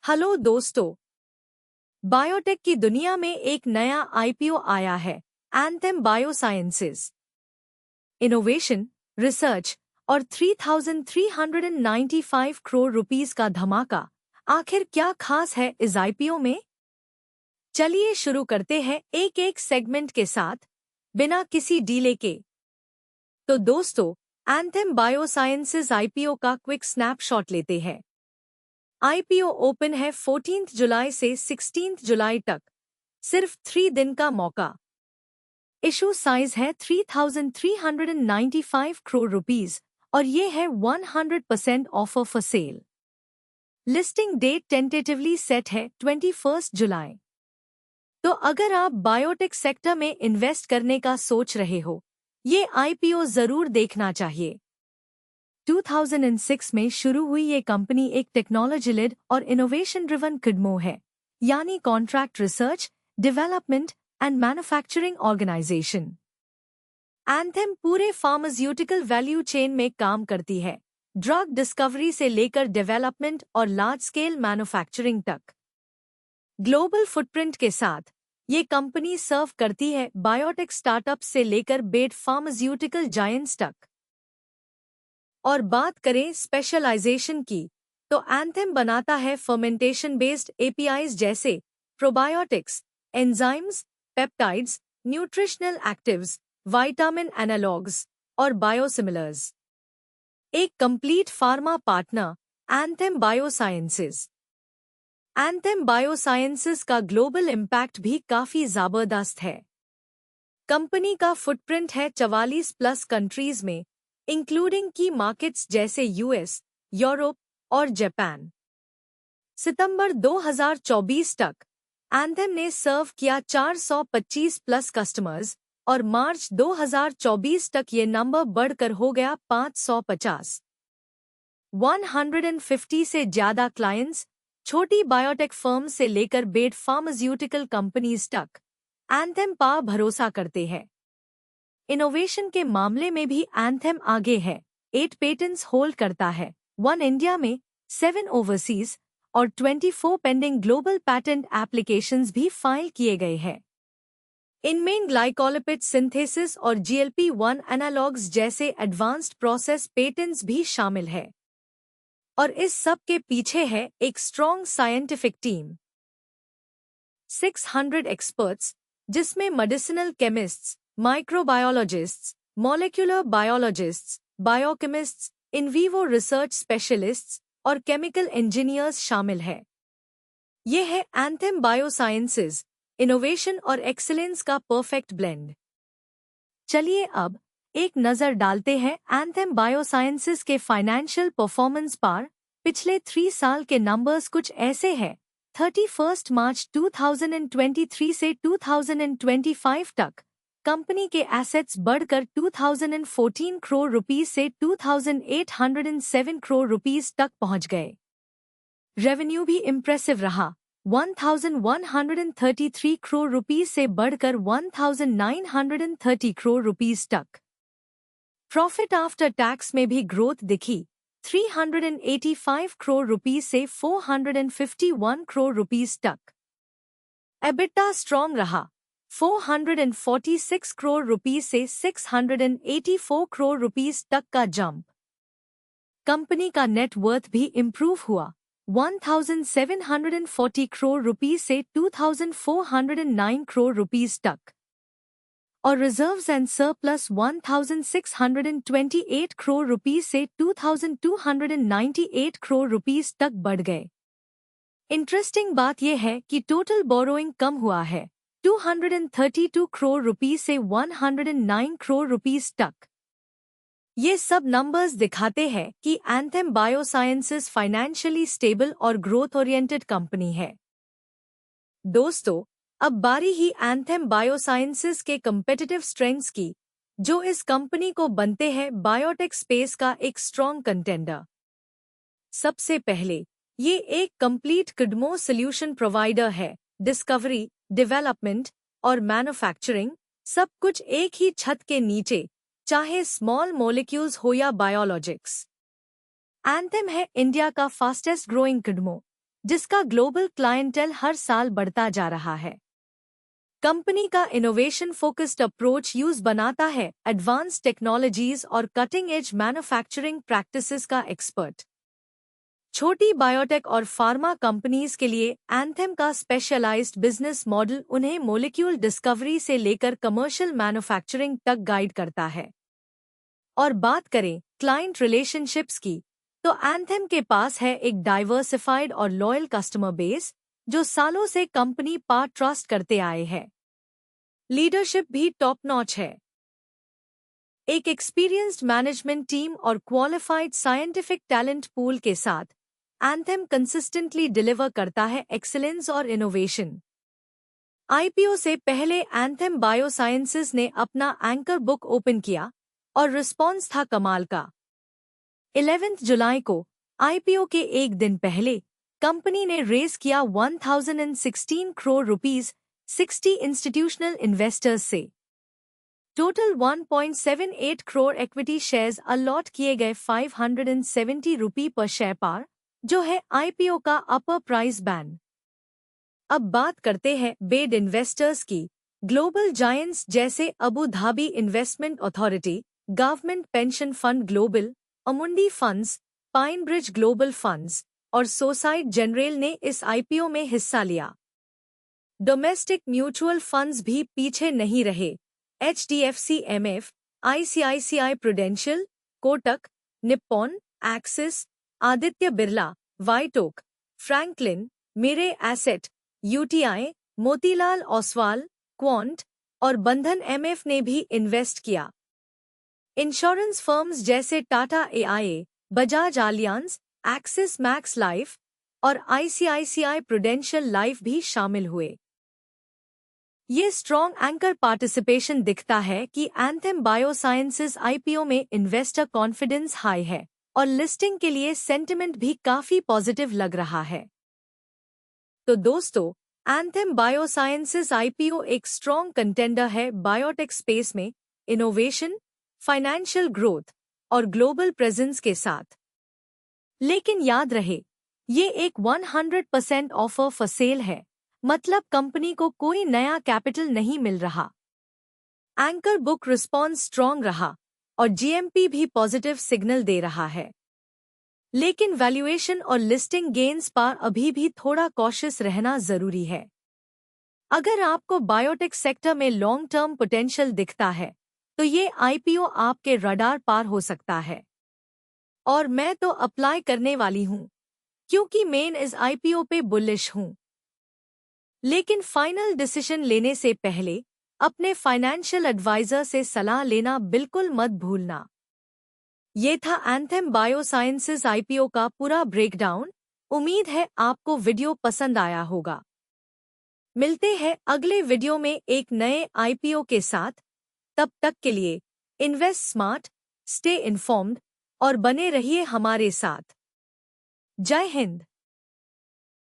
Hello दोस्तों, biotech की दुनिया में एक नया आईपीओ आया है, एंथेम बायोसाइंसेज। इनोवेशन, रिसर्च और 3,395 करोड़ रुपीस का धमाका। आखिर क्या खास है इस आईपीओ में? चलिए शुरू करते हैं एक एक सेगमेंट के साथ, बिना किसी डीले के। तो दोस्तों, एंथेम बायोसाइंसेज आईपीओ का क्विक स्नैपशॉट लेते हैं। आईपीओ ओपन है 14 जुलाई से 16 जुलाई तक, सिर्फ 3 दिन का मौका। इशू साइज है 3,395 करोड़ रुपीस और ये है 100% offer for sale. Listing date tentatively set है 21 जुलाई। तो अगर आप बायोटेक सेक्टर में इन्वेस्ट करने का सोच रहे हो, ये आईपीओ जरूर देखना चाहिए। 2006 में शुरू हुई ये कंपनी एक टेक्नोलॉजी लेड और इनोवेशन ड्रिवन किडमो है, यानी contract research, development and manufacturing organisation. Anthem पूरे फार्मास्यूटिकल वैल्यू चेन में काम करती है, ड्रग डिस्कवरी से लेकर डेवलपमेंट और लार्ज स्केल मैन्युफैक्चरिंग तक। ग्लोबल फुटप्रिंट के साथ ये कंपनी सर्व करती है बायोटेक स्टार्टअप से लेकर बेड फार्मास्यूटिकल जायंट्स तक। और बात करें स्पेशलाइजेशन की, तो एंथेम बनाता है फर्मेंटेशन बेस्ड एपीआईज जैसे probiotics, enzymes, peptides, nutritional actives, vitamin analogues और बायोसिमिलर्स। एक complete pharma partner, anthem biosciences. Anthem biosciences का ग्लोबल इम्पैक्ट भी काफी जबरदस्त है। कंपनी का फुटप्रिंट है 44+ कंट्रीज में, इंक्लूडिंग की मार्केट्स जैसे यूएस, यूरोप और जापान। सितंबर 2024 तक एंथेम ने सर्व किया 425+ कस्टमर्स और मार्च 2024 तक ये नंबर बढ़कर हो गया 550। 150 से ज्यादा क्लाइंट्स, छोटी बायोटेक फर्म से लेकर बेड फार्मास्यूटिकल कंपनीज तक एंथेम पर भरोसा करते हैं। इनोवेशन के मामले में भी एंथेम आगे है। 8 पेटेंट्स होल्ड करता है, 1 इंडिया में, 7 ओवरसीज और 24 पेंडिंग ग्लोबल पैटेंट एप्लीकेशंस भी फाइल किए गए हैं। इनमें ग्लाइकोलिपिड सिंथेसिस और GLP-1 एनालॉग्स जैसे एडवांस्ड प्रोसेस पेटेंट्स भी शामिल है। और इस सब के पीछे है एक स्ट्रॉन्ग साइंटिफिक टीम, 600 एक्सपर्ट्स, जिसमें medicinal chemists, microbiologists, molecular biologists, biochemists, in vivo research specialists और केमिकल इंजीनियर्स शामिल है। ये है एंथेम बायोसाइंसेज, इनोवेशन और एक्सीलेंस का परफेक्ट ब्लेंड। चलिए अब एक नज़र डालते हैं एंथेम बायोसाइंसेज के फाइनेंशियल परफॉर्मेंस पर। पिछले 3 साल के नंबर्स कुछ ऐसे हैं। 31 मार्च 2023 से 2025 तक कंपनी के एसेट्स बढ़कर 2014 करोड़ रुपीस से 2807 करोड़ रुपीस तक पहुंच गए। रेवेन्यू भी इम्प्रेसिव रहा, 1133 करोड़ रुपीस से बढ़कर 1930 करोड़ रुपीस तक। प्रॉफिट आफ्टर टैक्स में भी ग्रोथ दिखी, 385 करोड़ रुपीस से 451 करोड़ रुपीस तक। एबिटा स्ट्रॉन्ग रहा, 446 करोड़ रुपीस से 684 करोड़ रुपीस तक का जंप। कंपनी का नेट वर्थ भी इम्प्रूव हुआ, 1740 करोड़ रुपीस से 2409 करोड़ रुपीस तक। और reserves and surplus 1628 crore rupees से 2298 करोड़ रुपीस तक बढ़ गए। इंटरेस्टिंग बात यह है कि टोटल बोरोइंग कम हुआ है, 232 करोड़ रुपीस से 109 करोड़ रुपीस तक। ये सब नंबर्स दिखाते हैं कि एंथेम बायोसाइंसेज फाइनेंशियली स्टेबल और ग्रोथ ओरिएंटेड कंपनी है। दोस्तों, अब बारी ही एंथेम बायोसाइंसेज के कम्पिटिटिव स्ट्रेंथ्स की, जो इस कंपनी को बनते हैं बायोटेक स्पेस का एक स्ट्रॉन्ग कंटेंडर। सबसे पहले, ये एक कंप्लीट किडमो सॉल्यूशन प्रोवाइडर है। डिस्कवरी, डेवलपमेंट और मैन्युफैक्चरिंग सब कुछ एक ही छत के नीचे, चाहे स्मॉल मॉलिक्यूल्स हो या बायोलॉजिक्स। एंथेम है इंडिया का फास्टेस्ट ग्रोइंग किडमो, जिसका ग्लोबल क्लाइंटेल हर साल बढ़ता जा रहा है। कंपनी का इनोवेशन फोकस्ड अप्रोच यूज बनाता है एडवांस टेक्नोलॉजीज और कटिंग एज मैन्युफैक्चरिंग प्रैक्टिसेस का एक्सपर्ट। छोटी बायोटेक और फार्मा कंपनीज के लिए एंथेम का स्पेशलाइज्ड बिजनेस मॉडल उन्हें मॉलिक्यूल डिस्कवरी से लेकर कमर्शियल मैन्युफैक्चरिंग तक गाइड करता है। और बात करें क्लाइंट रिलेशनशिप्स की, तो एंथेम के पास है एक डाइवर्सिफाइड और लॉयल कस्टमर बेस जो सालों से कंपनी पर ट्रस्ट करते आए हैं। लीडरशिप भी टॉप नॉच है। एक एक्सपीरियंस्ड मैनेजमेंट टीम और क्वालिफाइड साइंटिफिक टैलेंट पूल के साथ एंथेम कंसिस्टेंटली डिलीवर करता है एक्सीलेंस और इनोवेशन। आईपीओ से पहले एंथेम बायोसाइंसेज ने अपना एंकर बुक ओपन किया और रिस्पॉन्स था कमाल का। 11 जुलाई को आईपीओ के एक दिन पहले कंपनी ने रेज किया 1016 करोड़ रुपीस 60 इंस्टीट्यूशनल इन्वेस्टर्स से। Total 1.78 crore equity shares allot किए गए 570 रुपये पर शेयर पर, जो है आईपीओ का अपर प्राइस बैंड। अब बात करते हैं बेड इन्वेस्टर्स की। ग्लोबल जायंट्स जैसे Abu Dhabi investment authority, government pension fund global, Amundi funds, Pine Bridge global funds और सोसाइटी जनरल ने इस आईपीओ में हिस्सा लिया। डोमेस्टिक म्यूचुअल फंड्स भी पीछे नहीं रहे। HDFC MF, ICICI Prudential, Kotak, Nippon, Axis, Aditya Birla, White Oak, Franklin, Mirae Asset, UTI, Motilal Oswal, Quant और बंधन एमएफ ने भी इन्वेस्ट किया। इंश्योरेंस फर्म्स जैसे Tata AIA, Bajaj Allianz, axis max life और आईसीआईसीआई प्रूडेंशियल लाइफ भी शामिल हुए। ये स्ट्रॉन्ग एंकर पार्टिसिपेशन दिखता है कि एंथेम बायोसाइंसेज आईपीओ में इन्वेस्टर कॉन्फिडेंस हाई है और लिस्टिंग के लिए सेंटिमेंट भी काफी पॉजिटिव लग रहा है। तो दोस्तों, एंथेम बायोसाइंसेज आईपीओ एक स्ट्रॉन्ग कंटेंडर है बायोटेक स्पेस में इनोवेशन, फाइनेंशियल ग्रोथ और ग्लोबल प्रेजेंस के साथ। लेकिन याद रहे, ये एक 100% ऑफर फॉर सेल है, मतलब कंपनी को कोई नया कैपिटल नहीं मिल रहा। एंकर बुक रिस्पॉन्स स्ट्रॉन्ग रहा और जीएमपी भी पॉजिटिव सिग्नल दे रहा है। लेकिन वैल्यूएशन और लिस्टिंग गेन्स पर अभी भी थोड़ा कॉशियस रहना जरूरी है। अगर आपको बायोटेक सेक्टर में लॉन्ग टर्म पोटेंशियल दिखता है, तो ये आईपीओ आपके रडार पार हो सकता है। और मैं तो अप्लाई करने वाली हूँ, क्योंकि मेन इस आईपीओ पे बुलिश हूँ। लेकिन फाइनल डिसीजन लेने से पहले अपने फाइनेंशियल एडवाइजर से सलाह लेना बिल्कुल मत भूलना। ये था एंथेम बायोसाइंसेज आईपीओ का पूरा ब्रेकडाउन। उम्मीद है आपको वीडियो पसंद आया होगा। मिलते हैं अगले वीडियो में एक नए आईपीओ के साथ। तब तक के लिए इन्वेस्ट स्मार्ट, स्टे इन्फॉर्म्ड और बने रहिए हमारे साथ। जय हिंद।